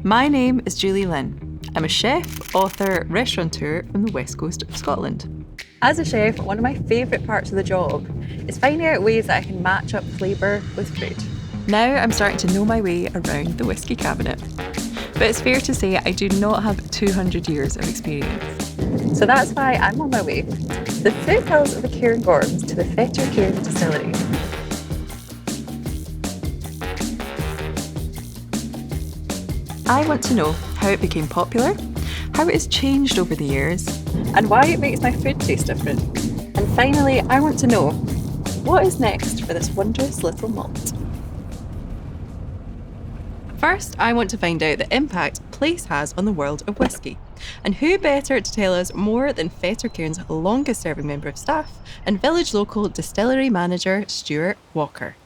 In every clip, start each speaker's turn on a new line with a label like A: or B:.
A: My name is Julie Lin. I'm a chef, author, restaurateur from the west coast of Scotland. As a chef, one of my favourite parts of the job is finding out ways that I can match up flavour with food. Now I'm starting to know my way around the whisky cabinet. But it's fair to say I do not have 200 years of experience. So that's why I'm on my way to the foothills of the Cairngorms to the Fettercairn distillery. I want to know how it became popular, how it has changed over the years, and why it makes my food taste different. And finally, I want to know what is next for this wondrous little malt. First, I want to find out the impact place has on the world of whisky. And who better to tell us more than Fettercairn's longest serving member of staff and village local distillery manager Stuart Walker.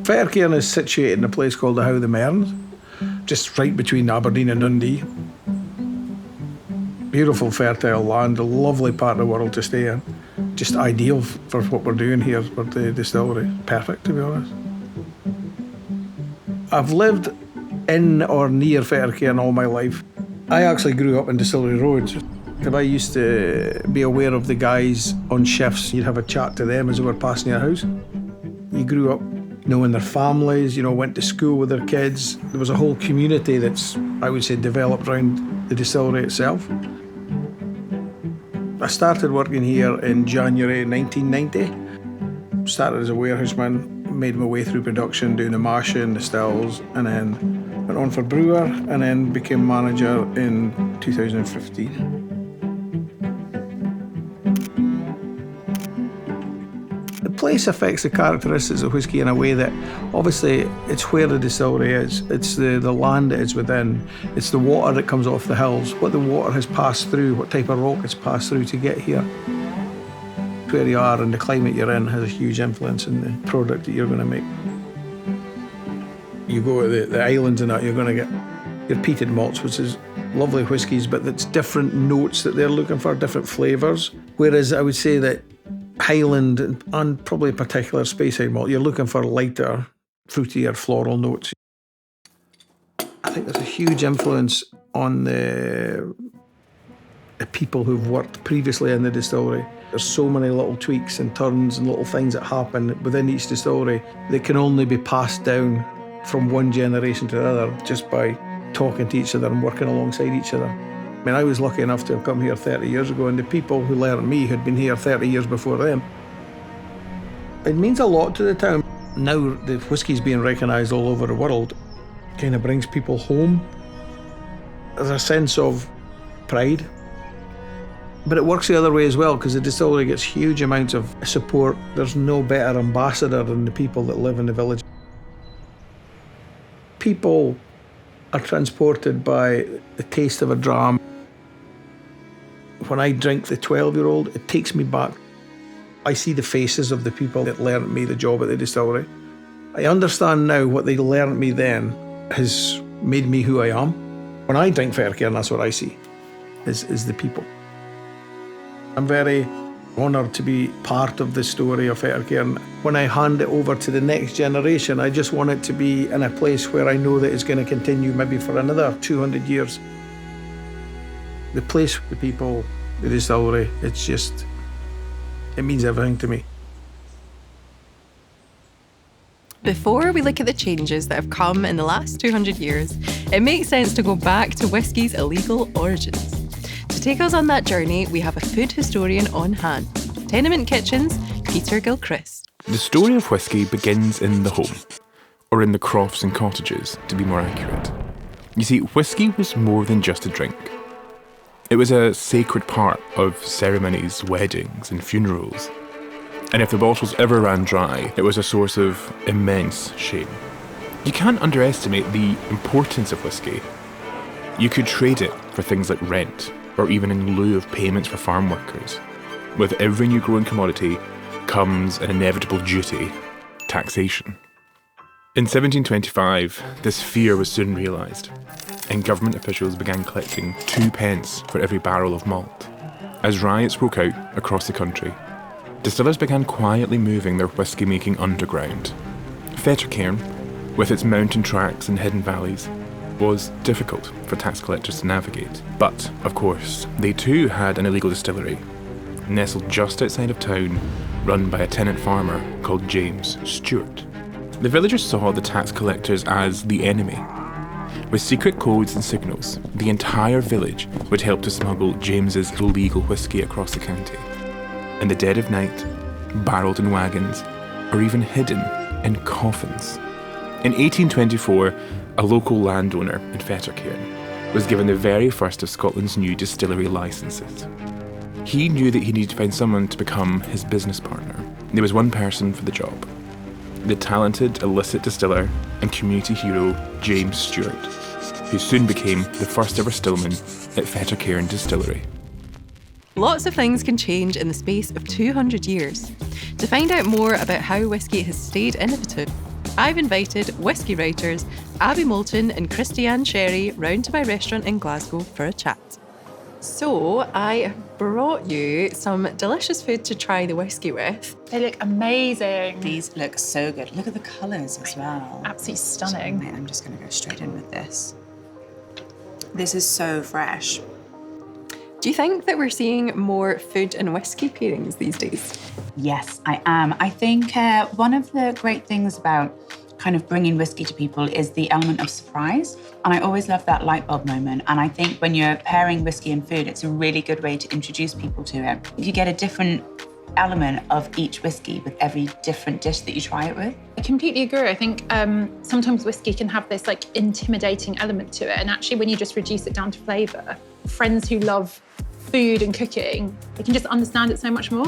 B: Fettercairn is situated in a place called the Howe, the Mearns, just right between Aberdeen and Dundee. Beautiful fertile land, a lovely part of the world to stay in. Just ideal for what we're doing here for the distillery. Perfect, to be honest. I've lived in or near Fettercairn all my life. I actually grew up in Distillery Road. I used to be aware of the guys on shifts. You'd have a chat to them as they were passing your house. You grew up knowing their families, went to school with their kids. There was a whole community that's, I would say, developed around the distillery itself. I started working here in January 1990. Started as a warehouseman, made my way through production, doing the mashing, the stills, and then went on for brewer, and then became manager in 2015. The place affects the characteristics of whisky in a way that, obviously, it's where the distillery is. It's the land that it's within. It's the water that comes off the hills, what the water has passed through, what type of rock it's passed through to get here. Where you are and the climate you're in has a huge influence in the product that you're going to make. You go to the islands and that, you're going to get your peated malts, which is lovely whiskies, but it's different notes that they're looking for, different flavours. Whereas I would say that Highland and probably a particular Speyside malt, you're looking for lighter, fruitier, floral notes. I think there's a huge influence on the people who've worked previously in the distillery. There's so many little tweaks and turns and little things that happen within each distillery that can only be passed down from one generation to another just by talking to each other and working alongside each other. I mean, I was lucky enough to have come here 30 years ago, and the people who learned me had been here 30 years before them. It means a lot to the town. Now the whiskey's being recognised all over the world. It kind of brings people home. There's a sense of pride. But it works the other way as well, because the distillery gets huge amounts of support. There's no better ambassador than the people that live in the village. People are transported by the taste of a dram. When I drink the 12-year-old, it takes me back. I see the faces of the people that learnt me the job at the distillery. I understand now what they learnt me then has made me who I am. When I drink Fettercairn, that's what I see, is the people. I'm very honoured to be part of the story of Fettercairn. When I hand it over to the next generation, I just want it to be in a place where I know that it's going to continue maybe for another 200 years. The place, the people, the distillery, it means everything to me.
A: Before we look at the changes that have come in the last 200 years, it makes sense to go back to whisky's illegal origins. To take us on that journey, we have a food historian on hand. Tenement Kitchen's Peter Gilchrist.
C: The story of whisky begins in the home, or in the crofts and cottages, to be more accurate. You see, whisky was more than just a drink. It was a sacred part of ceremonies, weddings and funerals. And if the bottles ever ran dry, it was a source of immense shame. You can't underestimate the importance of whisky. You could trade it for things like rent, or even in lieu of payments for farm workers. With every new growing commodity comes an inevitable duty, taxation. In 1725, this fear was soon realised, and government officials began collecting 2 pence for every barrel of malt. As riots broke out across the country, distillers began quietly moving their whisky-making underground. Fettercairn, with its mountain tracks and hidden valleys, was difficult for tax collectors to navigate. But, of course, they too had an illegal distillery, nestled just outside of town, run by a tenant farmer called James Stewart. The villagers saw the tax collectors as the enemy. With secret codes and signals, the entire village would help to smuggle James's illegal whisky across the county. In the dead of night, barrelled in wagons, or even hidden in coffins. In 1824, a local landowner in Fettercairn was given the very first of Scotland's new distillery licences. He knew that he needed to find someone to become his business partner. There was one person for the job: the talented illicit distiller and community hero James Stewart, who soon became the first ever stillman at Fettercairn Distillery.
A: Lots of things can change in the space of 200 years. To find out more about how whisky has stayed innovative, I've invited whisky writers Abbie Moulton and Kristiane Sherry round to my restaurant in Glasgow for a chat. So I brought you some delicious food to try the whisky with.
D: They look amazing.
E: These look so good. Look at the colours as well.
D: Absolutely stunning.
E: So, I'm just going to go straight in with this. This is so fresh.
A: Do you think that we're seeing more food and whisky pairings these days?
E: Yes, I am. I think one of the great things about kind of bringing whiskey to people is the element of surprise. And I always love that light bulb moment. And I think when you're pairing whiskey and food, it's a really good way to introduce people to it. If you get a different element of each whiskey with every different dish that you try it with.
D: I completely agree. I think sometimes whiskey can have this like intimidating element to it. And actually when you just reduce it down to flavour, friends who love food and cooking, they can just understand it so much more.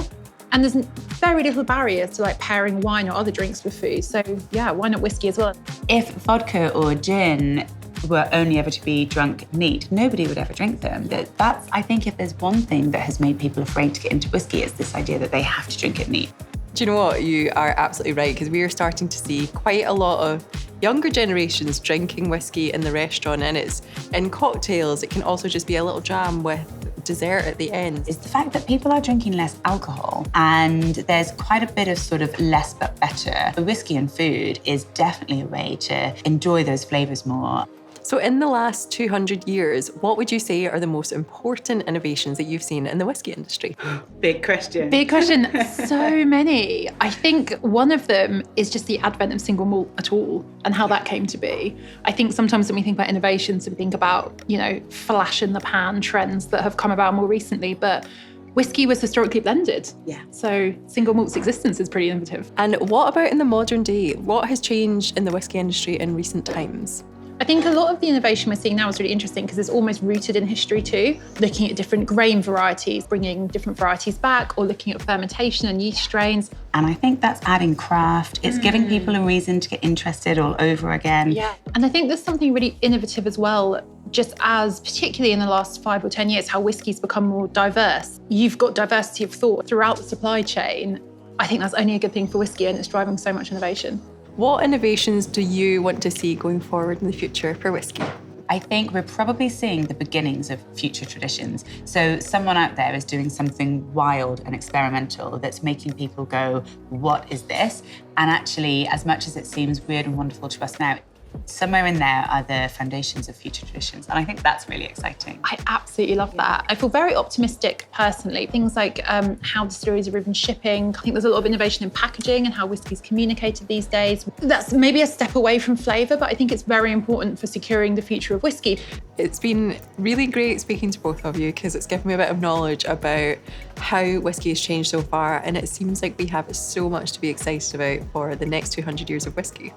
D: And there's very little barriers to like pairing wine or other drinks with food. So yeah, why not whiskey as well?
E: If vodka or gin were only ever to be drunk neat, nobody would ever drink them. That's, I think, if there's one thing that has made people afraid to get into whiskey, it's this idea that they have to drink it neat.
A: Do you know what? You are absolutely right, because we are starting to see quite a lot of younger generations drinking whiskey in the restaurant, and it's in cocktails. It can also just be a little jam with dessert at the end.
E: It's the fact that people are drinking less alcohol, and there's quite a bit of sort of less but better. The whiskey and food is definitely a way to enjoy those flavours more.
A: So in the last 200 years, what would you say are the most important innovations that you've seen in the whiskey industry?
E: Big question.
D: Big question. So many. I think one of them is just the advent of single malt at all and how that came to be. I think sometimes when we think about innovations, we think about, you know, flash in the pan trends that have come about more recently, but whiskey was historically blended.
E: Yeah.
D: So single malt's existence is pretty innovative.
A: And what about in the modern day? What has changed in the whiskey industry in recent times?
D: I think a lot of the innovation we're seeing now is really interesting because it's almost rooted in history too, looking at different grain varieties, bringing different varieties back, or looking at fermentation and yeast strains.
E: And I think that's adding craft. It's giving people a reason to get interested all over again.
D: Yeah. And I think there's something really innovative as well, just as particularly in the last 5 or 10 years, how whiskey's become more diverse. You've got diversity of thought throughout the supply chain. I think that's only a good thing for whiskey, and it's driving so much innovation.
A: What innovations do you want to see going forward in the future for whiskey?
E: I think we're probably seeing the beginnings of future traditions. So someone out there is doing something wild and experimental that's making people go, what is this? And actually, as much as it seems weird and wonderful to us now, somewhere in there are the foundations of future traditions. And I think that's really exciting.
D: I absolutely love that. I feel very optimistic personally. Things like how distilleries are even shipping. I think there's a lot of innovation in packaging and how whiskey's communicated these days. That's maybe a step away from flavour, but I think it's very important for securing the future of whiskey.
A: It's been really great speaking to both of you because it's given me a bit of knowledge about how whiskey has changed so far, and it seems like we have so much to be excited about for the next 200 years of whiskey.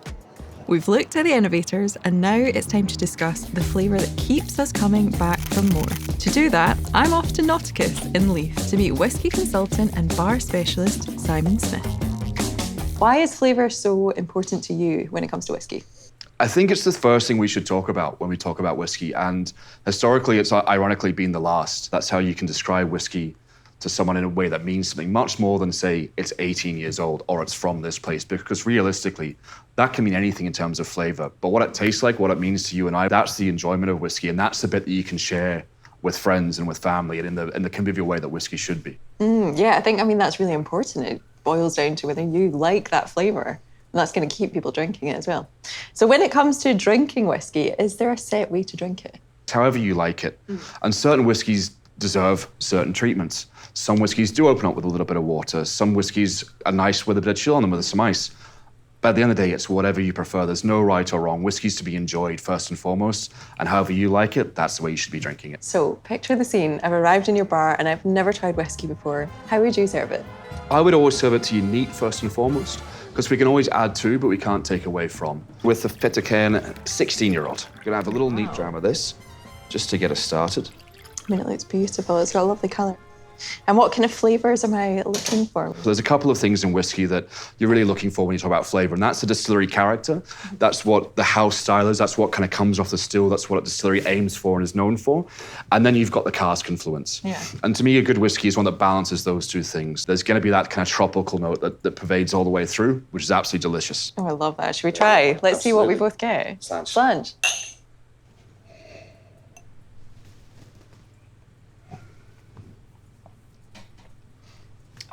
A: We've looked at the innovators, and now it's time to discuss the flavour that keeps us coming back for more. To do that, I'm off to Nauticus in Leith to meet whisky consultant and bar specialist Simon Smith. Why is flavour so important to you when it comes to whiskey?
F: I think it's the first thing we should talk about when we talk about whiskey, and historically it's ironically been the last. That's how you can describe whiskey to someone in a way that means something much more than, say, it's 18 years old or it's from this place, because realistically, that can mean anything in terms of flavour. But what it tastes like, what it means to you and I, that's the enjoyment of whiskey, and that's the bit that you can share with friends and with family, and in the convivial way that whiskey should be.
A: Yeah, I think that's really important. It boils down to whether you like that flavour. And that's going to keep people drinking it as well. So when it comes to drinking whiskey, is there a set way to drink it?
F: However you like it. And certain whiskies deserve certain treatments. Some whiskies do open up with a little bit of water. Some whiskies are nice with a bit of chill on them with some ice. But at the end of the day, it's whatever you prefer. There's no right or wrong. Whiskey's to be enjoyed first and foremost. And however you like it, that's the way you should be drinking it.
A: So picture the scene. I've arrived in your bar and I've never tried whiskey before. How would you serve it?
F: I would always serve it to you neat first and foremost, because we can always add to, but we can't take away from. With the Fettercairn 16-year-old, we're gonna have a little neat dram of this, just to get us started.
A: I mean, it looks beautiful. It's got a lovely colour. And what kind of flavours am I looking for?
F: There's a couple of things in whiskey that you're really looking for when you talk about flavour, and that's the distillery character. That's what the house style is. That's what kind of comes off the still. That's what a distillery aims for and is known for. And then you've got the cask influence.
A: Yeah.
F: And to me, a good whiskey is one that balances those two things. There's going to be that kind of tropical note that pervades all the way through, which is absolutely delicious.
A: Oh, I love that. Should we try? Let's see what we both get. Slange.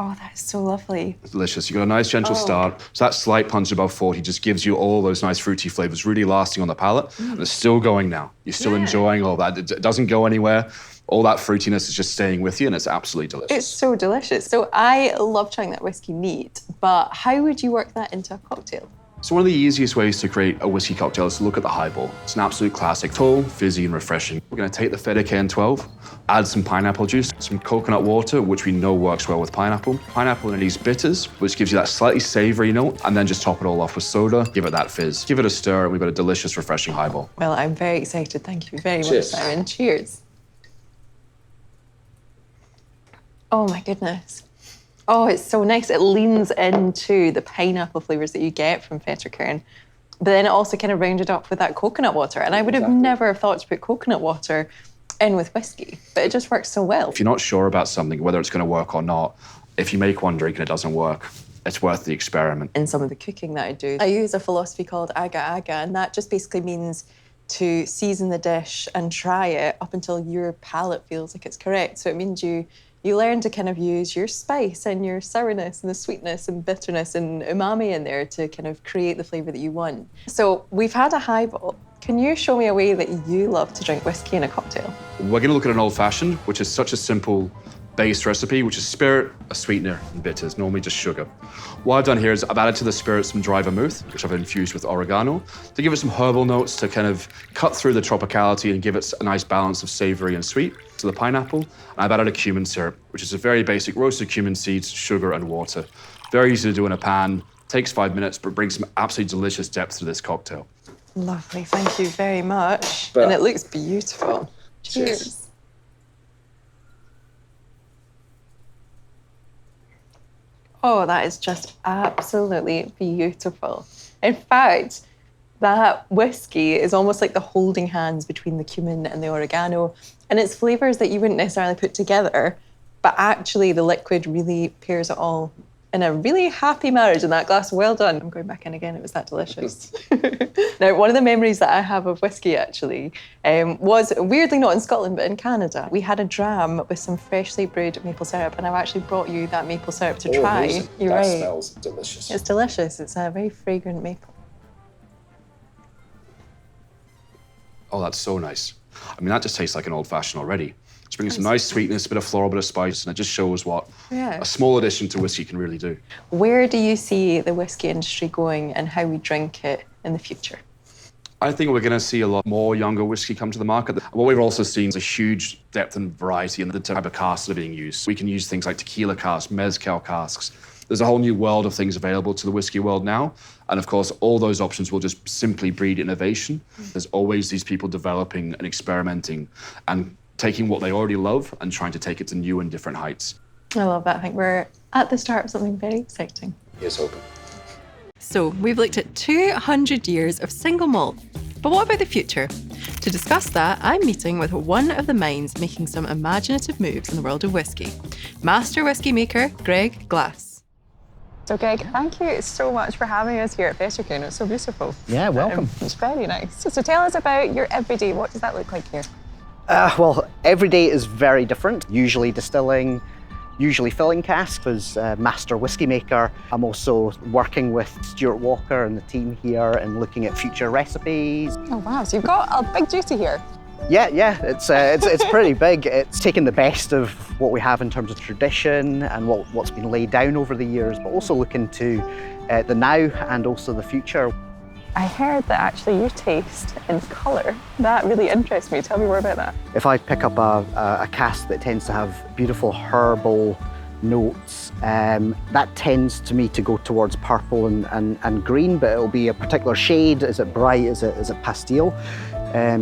A: Oh, that is so lovely.
F: It's delicious. You've got a nice gentle start. So that slight punch above 40 just gives you all those nice fruity flavours really lasting on the palate. And it's still going now. You're still enjoying all that. It doesn't go anywhere. All that fruitiness is just staying with you, and it's absolutely delicious.
A: It's so delicious. So I love trying that whiskey neat, but how would you work that into a cocktail?
F: So one of the easiest ways to create a whiskey cocktail is to look at the Highball. It's an absolute classic, tall, fizzy and refreshing. We're going to take the Fettercairn 12, add some pineapple juice, some coconut water, which we know works well with pineapple. Pineapple and these bitters, which gives you that slightly savoury note, and then just top it all off with soda, give it that fizz. Give it a stir, and we've got a delicious, refreshing Highball.
A: Well, I'm very excited. Thank you very much, Simon. Cheers. Oh my goodness. Oh, it's so nice. It leans into the pineapple flavours that you get from Fettercairn, but then it also kind of rounded up with that coconut water. And I would have never thought to put coconut water in with whiskey, but it just works so well.
F: If you're not sure about something, whether it's going to work or not, if you make one drink and it doesn't work, it's worth the experiment.
A: In some of the cooking that I do, I use a philosophy called aga-aga, and that just basically means to season the dish and try it up until your palate feels like it's correct. So it means you learn to kind of use your spice and your sourness and the sweetness and bitterness and umami in there to kind of create the flavour that you want. So we've had a highball. Can you show me a way that you love to drink whiskey in a cocktail?
F: We're going to look at an old-fashioned, which is such a simple base recipe, which is spirit, a sweetener, and bitters, normally just sugar. What I've done here is I've added to the spirit some dry vermouth, which I've infused with oregano, to give it some herbal notes to kind of cut through the tropicality and give it a nice balance of savoury and sweet. To the pineapple, and I've added a cumin syrup, which is a very basic roasted cumin seeds, sugar, and water. Very easy to do in a pan, takes 5 minutes, but brings some absolutely delicious depth to this cocktail.
A: Lovely, thank you very much. And it looks beautiful. Cheers. Oh, that is just absolutely beautiful. In fact, that whiskey is almost like the holding hands between the cumin and the oregano, and it's flavours that you wouldn't necessarily put together, but actually the liquid really pairs it all in a really happy marriage in that glass. Well done. I'm going back in again, it was that delicious. Now, one of the memories that I have of whiskey actually was, weirdly not in Scotland, but in Canada. We had a dram with some freshly brewed maple syrup, and I've actually brought you that maple syrup to try.
F: Amazing.
A: You're
F: that
A: right.
F: Smells delicious.
A: It's delicious. It's a very fragrant maple.
F: Oh, that's so nice. I mean, that just tastes like an old-fashioned already. It's bringing some nice sweetness, a bit of floral, a bit of spice, and it just shows what a small addition to whiskey can really do.
A: Where do you see the whiskey industry going and how we drink it in the future?
F: I think we're going to see a lot more younger whiskey come to the market. What we've also seen is a huge depth and variety in the type of casks that are being used. We can use things like tequila casks, mezcal casks. There's a whole new world of things available to the whiskey world now. And of course, all those options will just simply breed innovation. There's always these people developing and experimenting and taking what they already love and trying to take it to new and different heights.
A: I love that. I think we're at the start of something very exciting.
F: Here's hoping.
A: So we've looked at 200 years of single malt. But what about the future? To discuss that, I'm meeting with one of the minds making some imaginative moves in the world of whiskey, master whiskey maker Greg Glass. So Greg, thank you so much for having us here at Fettercairn. It's so beautiful.
G: Yeah, welcome.
A: It's very nice. So tell us about your everyday. What does that look like here?
G: Well, every day is very different. Usually distilling, usually filling casks as a master whiskey maker. I'm also working with Stuart Walker and the team here and looking at future recipes.
A: Oh wow, so you've got a big duty here.
G: Yeah, it's pretty big. It's taking the best of what we have in terms of tradition and what's been laid down over the years, but also looking to the now and also the future.
A: I heard that actually your taste in colour, that really interests me. Tell me more about that.
G: If I pick up a cask that tends to have beautiful herbal notes, that tends to me to go towards purple and green, but it'll be a particular shade. Is it bright? Is it pastel?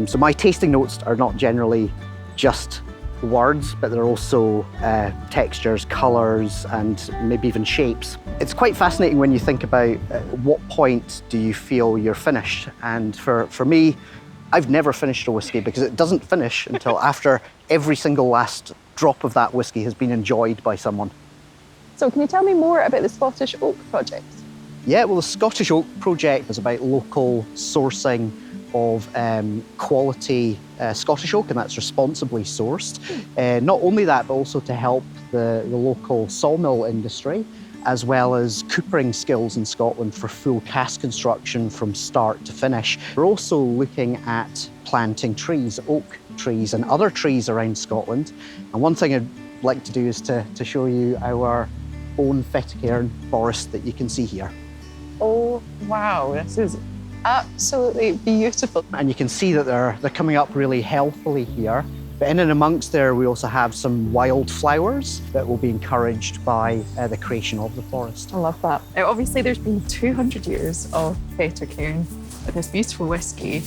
G: So my tasting notes are not generally just words, but they're also textures, colours, and maybe even shapes. It's quite fascinating when you think about what point do you feel you're finished. And for me, I've never finished a whiskey because it doesn't finish until after every single last drop of that whiskey has been enjoyed by someone.
A: So can you tell me more about the Scottish Oak project?
G: Yeah, well, the Scottish Oak project is about local sourcing of quality Scottish oak, and that's responsibly sourced. Not only that, but also to help the local sawmill industry, as well as coopering skills in Scotland for full cask construction from start to finish. We're also looking at planting trees, oak trees and other trees around Scotland. And one thing I'd like to do is to show you our own Fettercairn forest that you can see here.
A: Oh wow, this is absolutely beautiful.
G: And you can see that they're coming up really healthily here. But in and amongst there, we also have some wildflowers that will be encouraged by the creation of the forest.
A: I love that. Now, obviously, there's been 200 years of Fettercairn with this beautiful whiskey.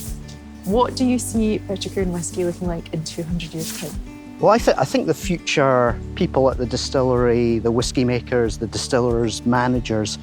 A: What do you see Fettercairn whiskey looking like in 200 years' time?
G: Well, I think the future people at the distillery, the whiskey makers, the distillers, managers,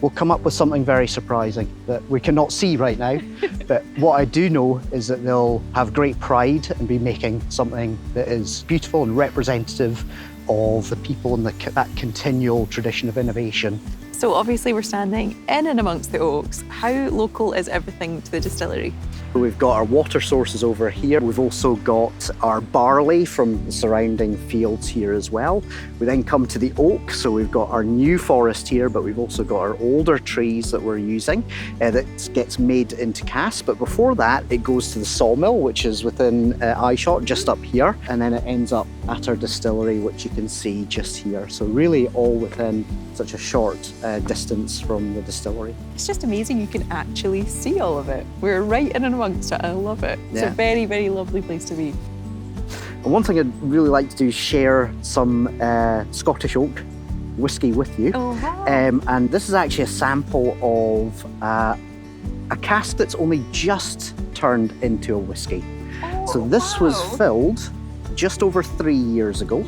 G: will come up with something very surprising that we cannot see right now. But what I do know is that they'll have great pride and be making something that is beautiful and representative of the people and that continual tradition of innovation.
A: So obviously we're standing in and amongst the oaks. How local is everything to the distillery?
G: We've got our water sources over here. We've also got our barley from the surrounding fields here as well. We then come to the oak, so we've got our new forest here, but we've also got our older trees that we're using that gets made into casks. But before that, it goes to the sawmill, which is within eyeshot, just up here, and then it ends up at our distillery, which you can see just here. So really all within such a short distance from the distillery.
A: It's just amazing you can actually see all of it. We're right in and amongst it. I love it. It's
G: Yeah.
A: a very, very lovely place to be.
G: And one thing I'd really like to do is share some Scottish oak whiskey with you.
A: Oh, wow.
G: And this is actually a sample of a cask that's only just turned into a whiskey. So this was filled just over 3 years ago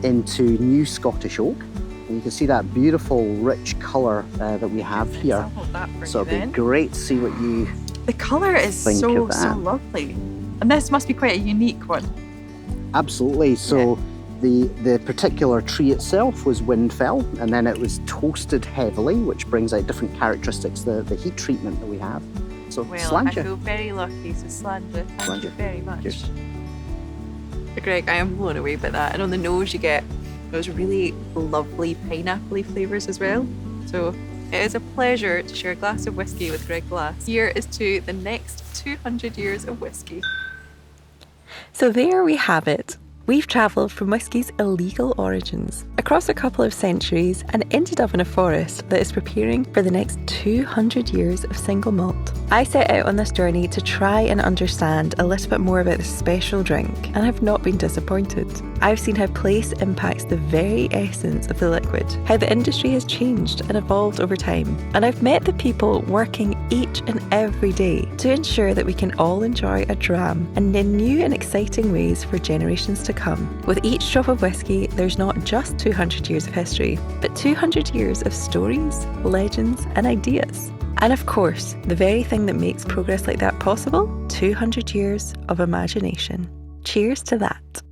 G: into new Scottish oak. And you can see that beautiful, rich colour that we have here. So it'd be great to see what you
A: The colour is
G: think
A: so
G: of that.
A: lovely. And this must be quite a unique one.
G: Absolutely. So the particular tree itself was windfell, and then it was toasted heavily, which brings out different characteristics, the heat treatment that we have. So
A: Well, I
G: sláinte.
A: feel very lucky, so sláinte. Thank you very much.
G: Cheers.
A: Greg, I am blown away by that. And on the nose, you get those really lovely pineapple-y flavours as well. So it is a pleasure to share a glass of whiskey with Greg Glass. Here is to the next 200 years of whiskey. So there we have it. We've travelled from whiskey's illegal origins, across a couple of centuries, and ended up in a forest that is preparing for the next 200 years of single malt. I set out on this journey to try and understand a little bit more about this special drink, and have not been disappointed. I've seen how place impacts the very essence of the liquid, how the industry has changed and evolved over time, and I've met the people working each and every day to ensure that we can all enjoy a dram and in new and exciting ways for generations to come. With each drop of whiskey, there's not just 200 years of history, but 200 years of stories, legends, and ideas. And of course, the very thing that makes progress like that possible, 200 years of imagination. Cheers to that.